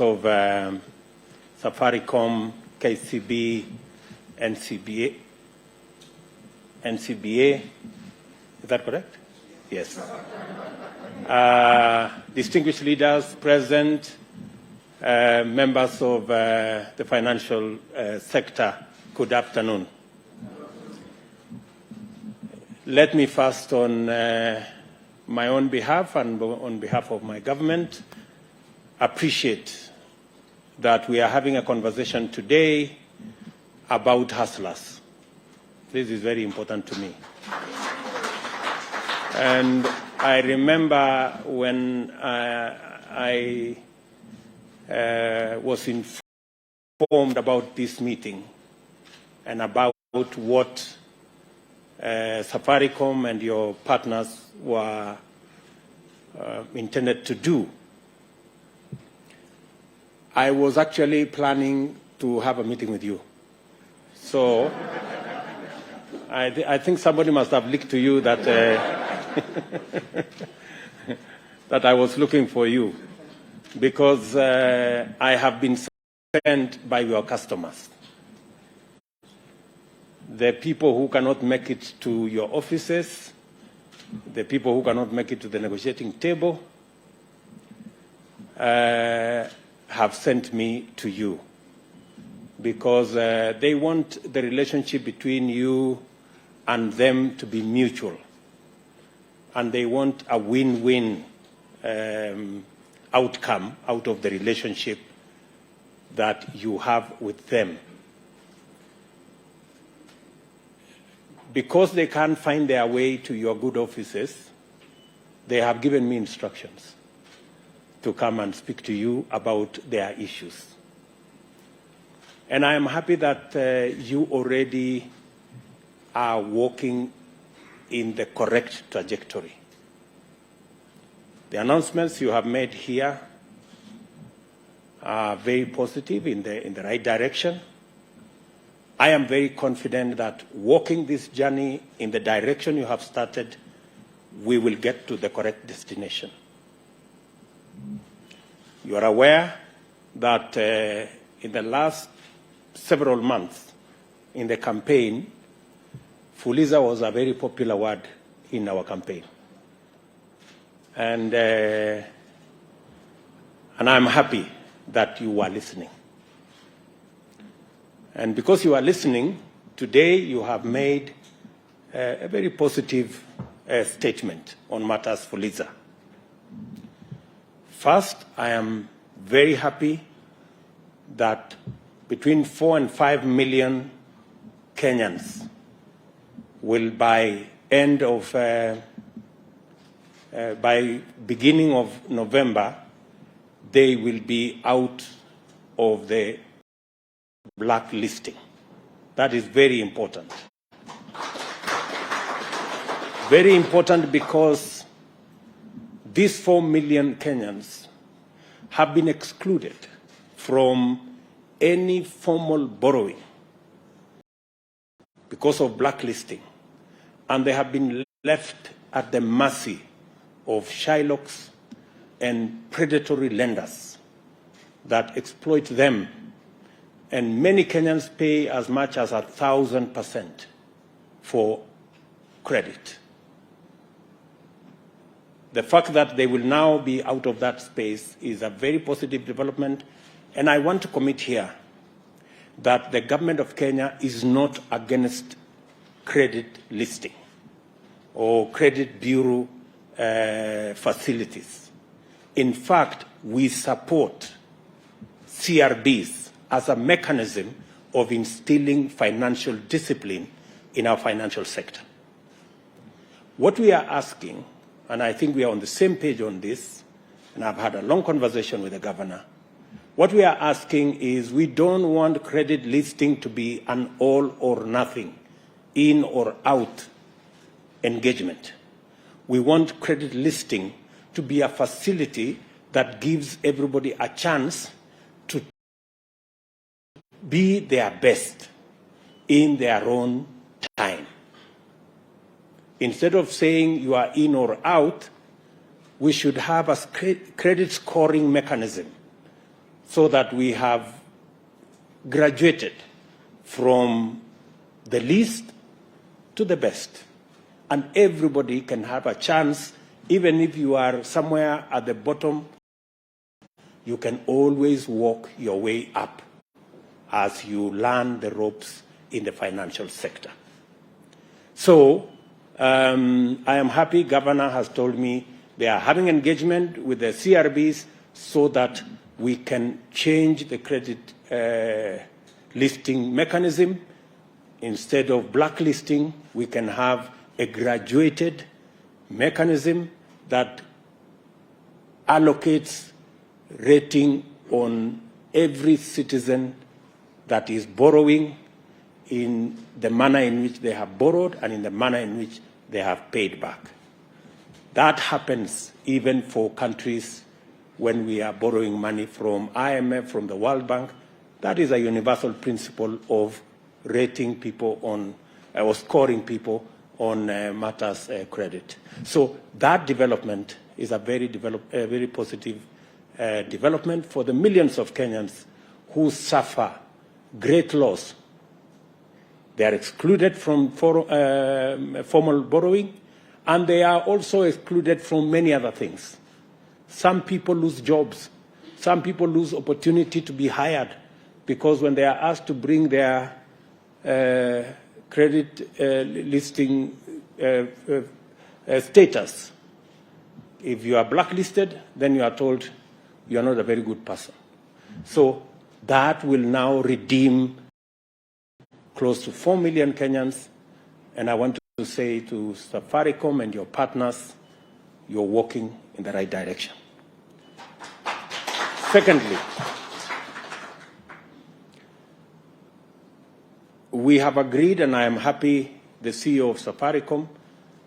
of Safaricom, KCB, NCBA. Is that correct? Yes. Distinguished leaders present, members of the financial sector, good afternoon. Let me first, on my own behalf and on behalf of my government, appreciate that we are having a conversation today about hustlers. This is very important to me. And I remember when I was informed about this meeting and about what Safaricom and your partners were intended to do. I was actually planning to have a meeting with you. So I think somebody must have leaked to you that that I was looking for you, because I have been sent by your customers. The people who cannot make it to your offices, the people who cannot make it to the negotiating table, have sent me to you, because they want the relationship between you and them to be mutual. And they want a win-win outcome out of the relationship that you have with them. Because they can't find their way to your good offices, they have given me instructions to come and speak to you about their issues. And I am happy that you already are walking in the correct trajectory. The announcements you have made here are very positive, in the right direction. I am very confident that walking this journey in the direction you have started, we will get to the correct destination. You are aware that in the last several months in the campaign, Fuliza was a very popular word in our campaign. And I'm happy that you are listening. And because you are listening, today you have made a very positive statement on matters Fuliza. First, I am very happy that between 4 and 5 million Kenyans will, by beginning of November, they will be out of the blacklisting. That is very important. Very important, because these 4 million Kenyans have been excluded from any formal borrowing because of blacklisting, and they have been left at the mercy of shylocks and predatory lenders that exploit them. And many Kenyans pay as much as 1,000% for credit. The fact that they will now be out of that space is a very positive development. And I want to commit here that the government of Kenya is not against credit listing or credit bureau facilities. In fact, we support CRBs as a mechanism of instilling financial discipline in our financial sector. What we are asking, and I think we are on the same page on this, and I've had a long conversation with the governor, what we are asking is, we don't want credit listing to be an all or nothing, in or out engagement. We want credit listing to be a facility that gives everybody a chance to be their best in their own time. Instead of saying you are in or out, we should have a credit scoring mechanism so that we have graduated from the least to the best. And everybody can have a chance, even if you are somewhere at the bottom, you can always walk your way up as you learn the ropes in the financial sector. So I am happy Governor has told me they are having engagement with the CRBs so that we can change the credit listing mechanism. Instead of blacklisting, we can have a graduated mechanism that allocates rating on every citizen that is borrowing in the manner in which they have borrowed and in the manner in which they have paid back. That happens even for countries when we are borrowing money from IMF, from the World Bank. That is a universal principle of rating people on, or scoring people on matters credit. So that development is a very positive development for the millions of Kenyans who suffer great loss. They are excluded from formal borrowing, and they are also excluded from many other things. Some people lose jobs. Some people lose opportunity to be hired because when they are asked to bring their credit listing status, if you are blacklisted, then you are told you are not a very good person. So that will now redeem close to 4 million Kenyans, and I want to say to Safaricom and your partners, you're walking in the right direction. Secondly, we have agreed, and I am happy the CEO of Safaricom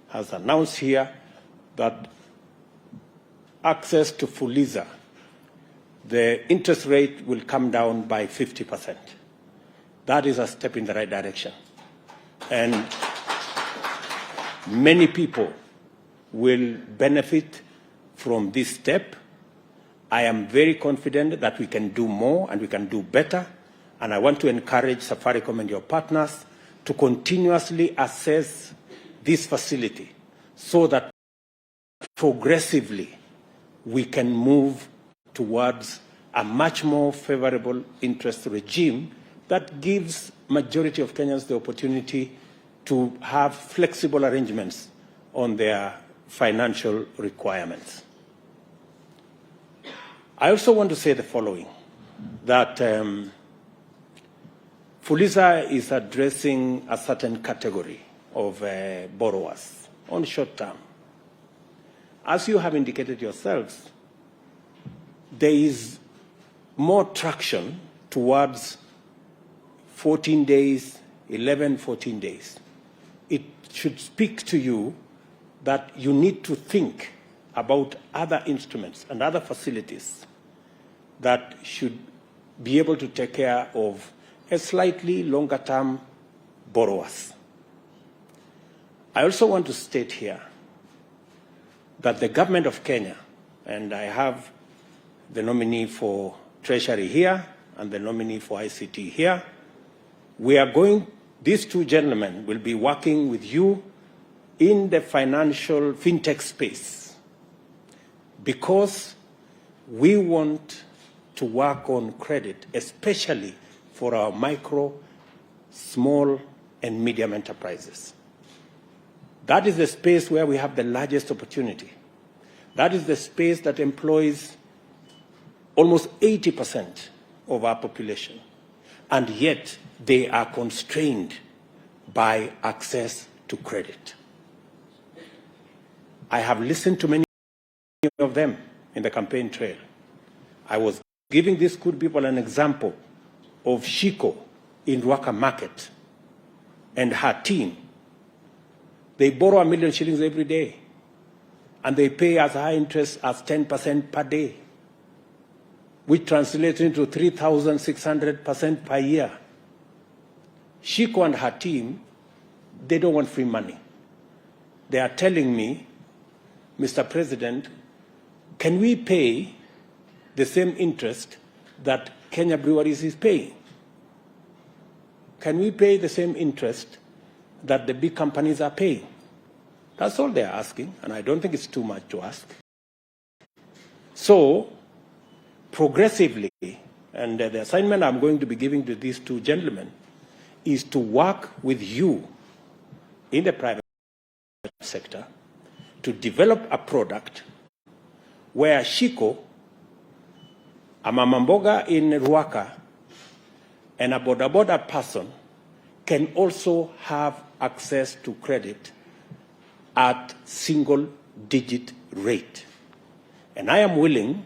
has announced here that access to Fuliza, the interest rate will come down by 50%. That is a step in the right direction. And many people will benefit from this step. I am very confident that we can do more and we can do better. And I want to encourage Safaricom and your partners to continuously assess this facility so that progressively we can move towards a much more favorable interest regime that gives majority of Kenyans the opportunity to have flexible arrangements on their financial requirements. I also want to say the following, that Fuliza is addressing a certain category of borrowers on short term. As you have indicated yourselves, there is more traction towards 14 days, 11, 14 days. It should speak to you that you need to think about other instruments and other facilities that should be able to take care of a slightly longer term borrowers. I also want to state here that the government of Kenya, and I have the nominee for Treasury here and the nominee for ICT here, these two gentlemen will be working with you in the financial fintech space because we want to work on credit, especially for our micro, small, and medium enterprises. That is the space where we have the largest opportunity. That is the space that employs almost 80% of our population, and yet they are constrained by access to credit. I have listened to many of them in the campaign trail. I was giving these good people an example of Shiko in Ruaka Market and her team. They borrow 1 million shillings every day, and they pay as high interest as 10% per day, which translates into 3,600% per year. Shiko and her team, they don't want free money. They are telling me, Mr. President, can we pay the same interest that Kenya Breweries is paying? Can we pay the same interest that the big companies are paying? That's all they're asking, and I don't think it's too much to ask. So, progressively, and the assignment I'm going to be giving to these two gentlemen is to work with you in the private sector to develop a product where Shiko, a mamamboga in Ruaka, and a boda person can also have access to credit at single-digit rate. And I am willing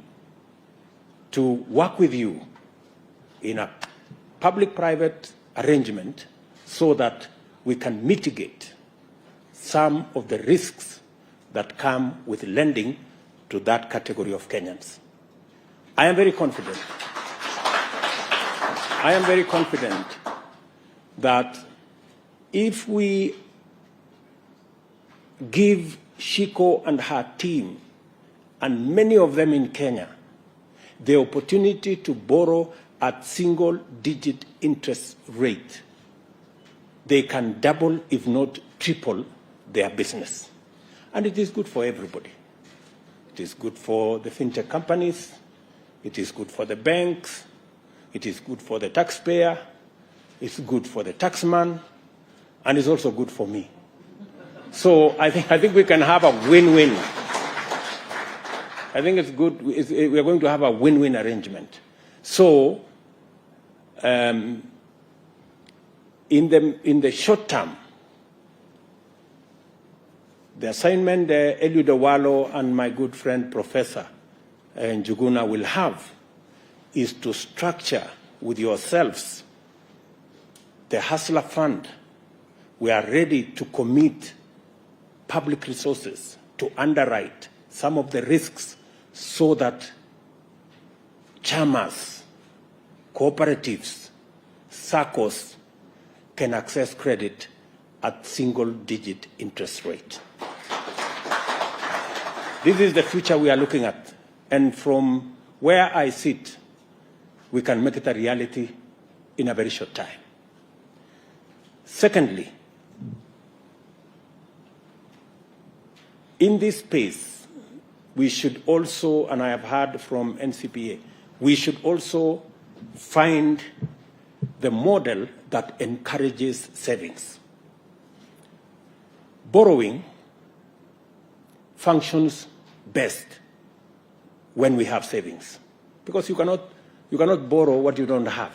to work with you in a public-private arrangement so that we can mitigate some of the risks that come with lending to that category of Kenyans. I am very confident. I am very confident that if we give Shiko and her team, and many of them in Kenya, the opportunity to borrow at single-digit interest rate, they can double, if not triple, their business. And it is good for everybody. It is good for the fintech companies. It is good for the banks. It is good for the taxpayer. It's good for the taxman. And it's also good for me. So I think we can have a win-win. I think it's good. We're going to have a win-win arrangement. So in the short term, the assignment Eliud Owalo and my good friend Professor Njuguna will have is to structure with yourselves the Hustler Fund. We are ready to commit public resources to underwrite some of the risks so that chamas, cooperatives, SACCOs can access credit at single-digit interest rate. This is the future we are looking at. And from where I sit, we can make it a reality in a very short time. Secondly, in this space, we should also, and I have heard from NCBA, we should also find the model that encourages savings. Borrowing functions best when we have savings, because you cannot borrow what you don't have.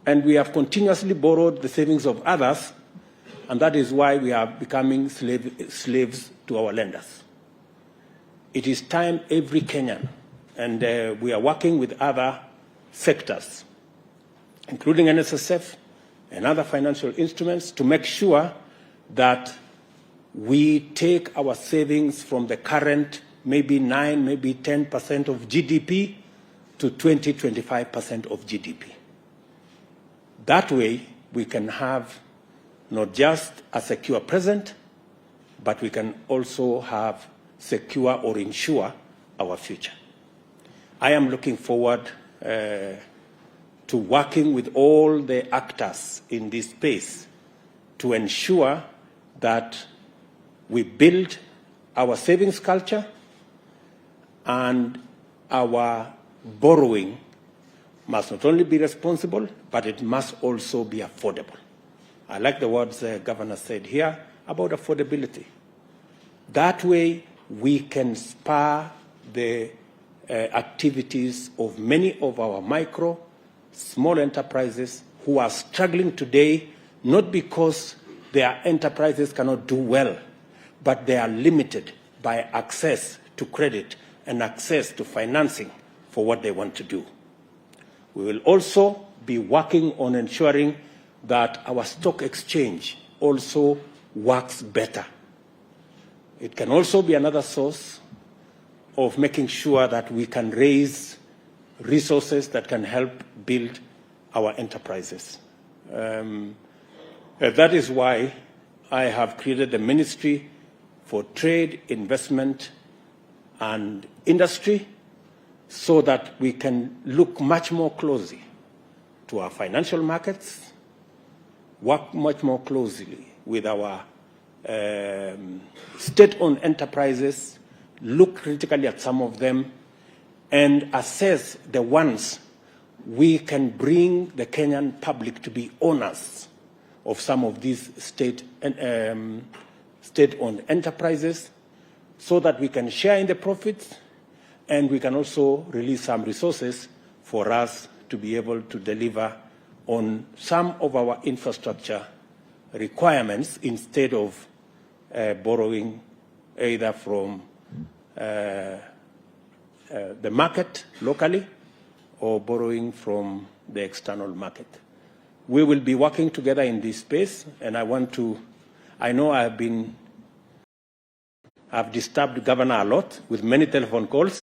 And we have continuously borrowed the savings of others, and that is why we are becoming slaves to our lenders. It is time every Kenyan, and we are working with other sectors, including NSSF and other financial instruments, to make sure that we take our savings from the current maybe 9, maybe 10% of GDP to 20, 25% of GDP. That way, we can have not just a secure present, but we can also have secure or ensure our future. I am looking forward to working with all the actors in this space to ensure that we build our savings culture and our borrowing must not only be responsible, but it must also be affordable. I like the words the Governor said here about affordability. That way, we can spur the activities of many of our micro, small enterprises who are struggling today, not because their enterprises cannot do well, but they are limited by access to credit and access to financing for what they want to do. We will also be working on ensuring that our stock exchange also works better. It can also be another source of making sure that we can raise resources that can help build our enterprises. That is why I have created the Ministry for Trade, Investment and Industry, so that we can look much more closely to our financial markets, work much more closely with our state-owned enterprises, look critically at some of them, and assess the ones we can bring the Kenyan public to be owners of some of these state-owned enterprises, so that we can share in the profits, and we can also release some resources for us to be able to deliver on some of our infrastructure requirements instead of borrowing either from the market locally or borrowing from the external market. We will be working together in this space, and I know I've disturbed Governor a lot with many telephone calls,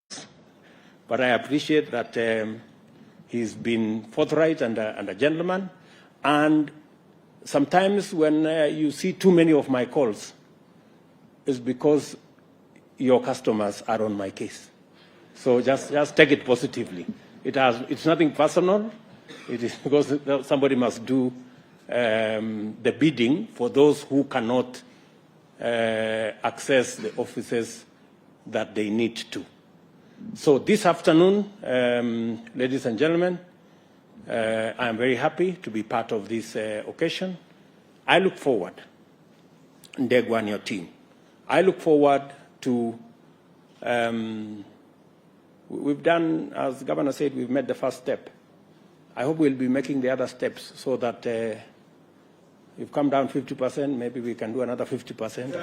but I appreciate that he's been forthright and a gentleman. And sometimes when you see too many of my calls, it's because your customers are on my case. So just take it positively. It's nothing personal. It is because somebody must do the bidding for those who cannot access the offices that they need to. So this afternoon, ladies and gentlemen, I am very happy to be part of this occasion. I look forward, Ndegwa and your team, I look forward to, we've done, as the Governor said, we've made the first step. I hope we'll be making the other steps so that we've come down 50%, maybe we can do another 50%.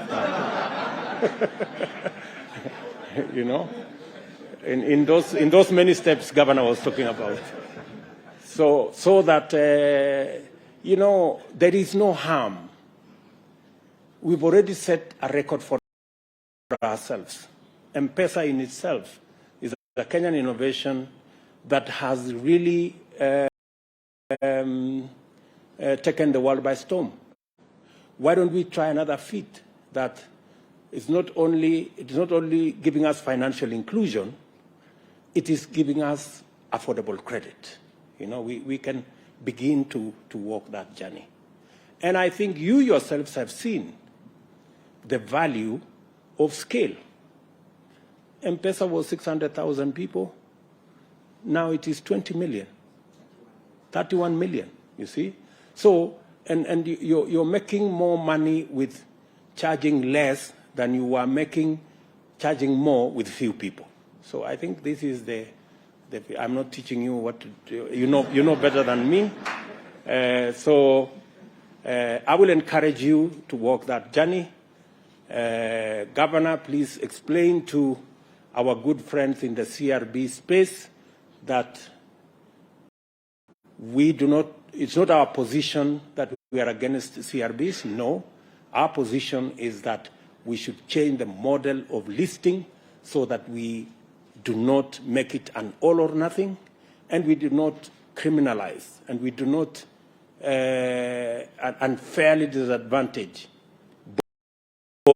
You know, in those many steps Governor was talking about. So that, you know, there is no harm. We've already set a record for ourselves. M-Pesa in itself is a Kenyan innovation that has really taken the world by storm. Why don't we try another feat that is not only giving us financial inclusion, it is giving us affordable credit. You know, we can begin to walk that journey. And I think you yourselves have seen the value of scale. M-Pesa was 600,000 people. Now it is 20 million, 31 million, you see? So, and you're making more money with charging less than you are charging more with few people. So I think this is I'm not teaching you what to do. You know better than me. So I will encourage you to walk that journey. Governor, please explain to our good friends in the CRB space that it's not our position that we are against CRBs. No, our position is that we should change the model of listing so that we do not make it an all or nothing, and we do not criminalize, and we do not unfairly disadvantage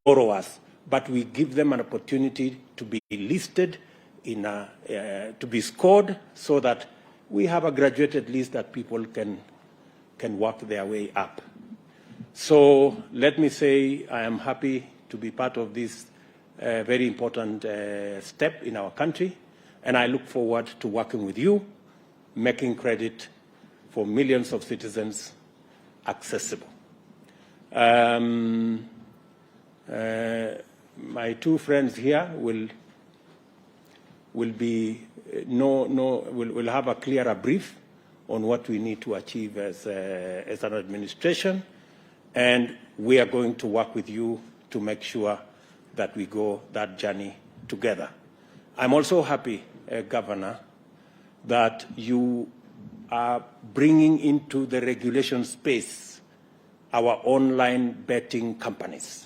borrowers, but we give them an opportunity to be listed, to be scored, so that we have a graduated list that people can work their way up. So let me say I am happy to be part of this very important step in our country, and I look forward to working with you, making credit for millions of citizens accessible. My two friends here will have a clearer brief on what we need to achieve as an administration, and we are going to work with you to make sure that we go that journey together. I'm also happy, Governor, that you are bringing into the regulation space our online betting companies.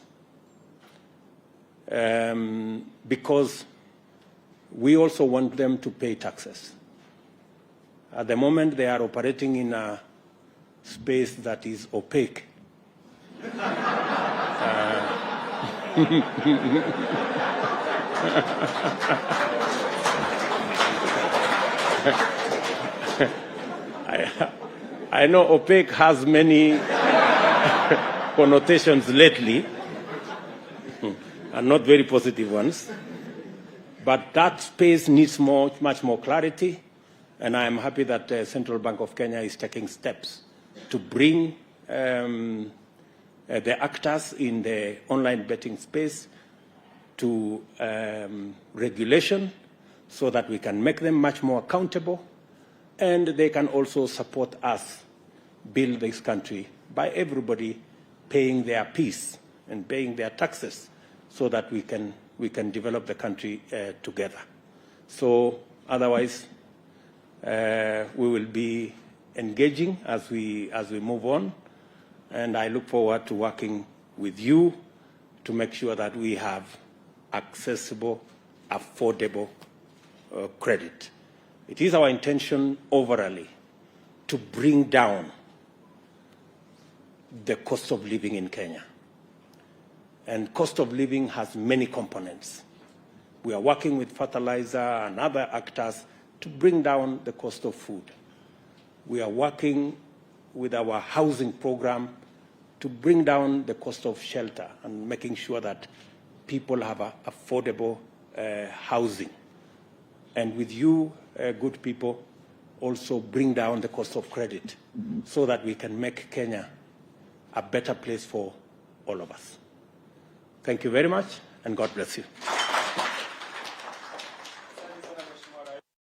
Because we also want them to pay taxes. At the moment, they are operating in a space that is opaque. I know opaque has many connotations lately, and not very positive ones. But that space needs much more clarity, and I am happy that the Central Bank of Kenya is taking steps to bring the actors in the online betting space to regulation so that we can make them much more accountable, and they can also support us build this country by everybody paying their piece and paying their taxes so that we can develop the country together. So otherwise, we will be engaging as we move on, and I look forward to working with you to make sure that we have accessible, affordable credit. It is our intention overall to bring down the cost of living in Kenya. And cost of living has many components. We are working with fertilizer and other actors to bring down the cost of food. We are working with our housing program to bring down the cost of shelter and making sure that people have affordable housing. And with you, good people, also bring down the cost of credit so that we can make Kenya a better place for all of us. Thank you very much, and God bless you.